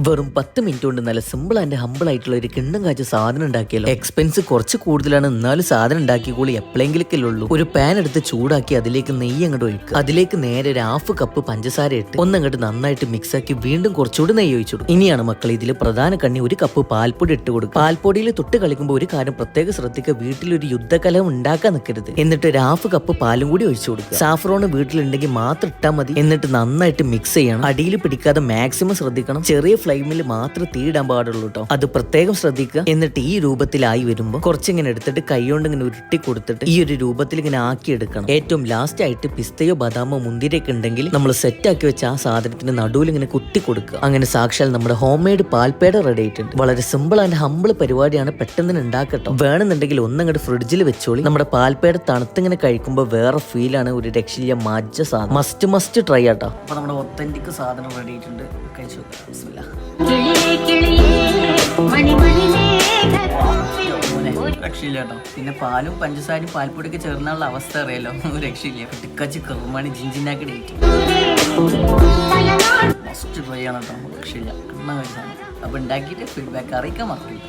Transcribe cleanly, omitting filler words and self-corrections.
വെറും 10 മിനിറ്റ് കൊണ്ട് നല്ല സിമ്പിൾ ആൻഡ് ഹമ്പിൾ ആയിട്ടുള്ള ഒരു കിണ്ണം കാച്ച സാധനം ഉണ്ടാക്കിയല്ലോ. എക്സ്പെൻസ് കുറച്ച് കൂടുതലാണ്, എന്നാലും സാധനം ഉണ്ടാക്കിക്കോളി. എപ്പോഴെങ്കിലും ഉള്ളൂ. ഒരു പാൻ എടുത്ത് ചൂടാക്കി അതിലേക്ക് നെയ്യ് അങ്ങോട്ട് ഒഴിക്കുക. അതിലേക്ക് നേരെ ഒരു 1/2 കപ്പ് പഞ്ചസാര ഇട്ട് ഒന്നങ്ങോട്ട് നന്നായിട്ട് മിക്സ് ആക്കി വീണ്ടും കുറച്ചുകൂടി നെയ്യ് ഒഴിച്ചു. ഇനിയാണ് മക്കൾ ഇതിൽ പ്രധാന കണ്ണി 1 കപ്പ് പാൽപ്പൊടി ഇട്ട് കൊടുക്കുക. പാൽപ്പൊടിയിൽ തൊട്ട് കളിക്കുമ്പോൾ ഒരു കാര്യം പ്രത്യേകം ശ്രദ്ധിക്കുക, വീട്ടിലൊരു യുദ്ധകലം ഉണ്ടാക്കാൻ നിൽക്കരുത്. എന്നിട്ട് ഒരു 1/2 കപ്പ് പാലും കൂടി ഒഴിച്ചു കൊടുക്കുക. സാഫ്രോൺ വീട്ടിലുണ്ടെങ്കിൽ മാത്രം ഇട്ടാൽ മതി. എന്നിട്ട് നന്നായിട്ട് മിക്സ് ചെയ്യണം. അടിയിൽ പിടിക്കാതെ മാക്സിമം ശ്രദ്ധിക്കണം. ചെറിയ ഫ്ലെയിമിൽ മാത്രം തീ ഇടാൻ പാടുള്ളൂ കേട്ടോ, അത് പ്രത്യേകം ശ്രദ്ധിക്കുക. എന്നിട്ട് ഈ രൂപത്തിലായി വരുമ്പോൾ കുറച്ചിങ്ങനെ എടുത്തിട്ട് കൈകൊണ്ട് ഇങ്ങനെ ഉരുട്ടി കൊടുത്തിട്ട് ഈ ഒരു രൂപത്തിൽ ഇങ്ങനെ ആക്കി എടുക്കണം. ഏറ്റവും ലാസ്റ്റ് ആയിട്ട് പിസ്തയോ ബദാമോ മുന്തിരിയൊക്കെ ഉണ്ടെങ്കിൽ നമ്മൾ സെറ്റ് ആക്കി വെച്ച ആ സാധനത്തിന് നടുവിൽ ഇങ്ങനെ കുത്തി കൊടുക്കുക. അങ്ങനെ സാക്ഷാൽ നമ്മുടെ ഹോം മെയ്ഡ് പാൽപേട റെഡി ആയിട്ടുണ്ട്. വളരെ സിമ്പിൾ ആൻഡ് ഹമ്പിൾ പരിപാടിയാണ്, പെട്ടെന്ന് ഉണ്ടാക്കട്ടോ. വേണമെന്നുണ്ടെങ്കിൽ ഒന്നങ്ങോട്ട് ഫ്രിഡ്ജിൽ വെച്ചോളി. നമ്മുടെ പാൽപേട തണുത്തിങ്ങനെ കഴിക്കുമ്പോൾ വേറെ ഫീലാണ്, ഒരു രക്ഷയില്ല, മാറ്റ സാധനം. മസ്റ്റ് ട്രൈ ആട്ടോ. അപ്പൊ നമ്മുടെ ഒത്തന്റിക് സാധനം റെഡി ആയിട്ടുണ്ട്. കഴിച്ചു രക്ഷയില്ല കേട്ടോ. പിന്നെ പാലും പഞ്ചസാരയും പാൽപ്പൊടിയൊക്കെ ചേർന്നുള്ള അവസ്ഥ അറിയാലോ, രക്ഷയില്ല. ടിക്കാച്ചി കറുമാണി ജിഞ്ചിനാക്കി ഡേറ്റ് മസ്റ്റ് ട്രൈ ആണ് കേട്ടോ, രക്ഷയില്ല. അപ്പൊ ഉണ്ടാക്കിയിട്ട് ഫീഡ്ബാക്ക് അറിയിക്കാൻ മറക്കില്ല.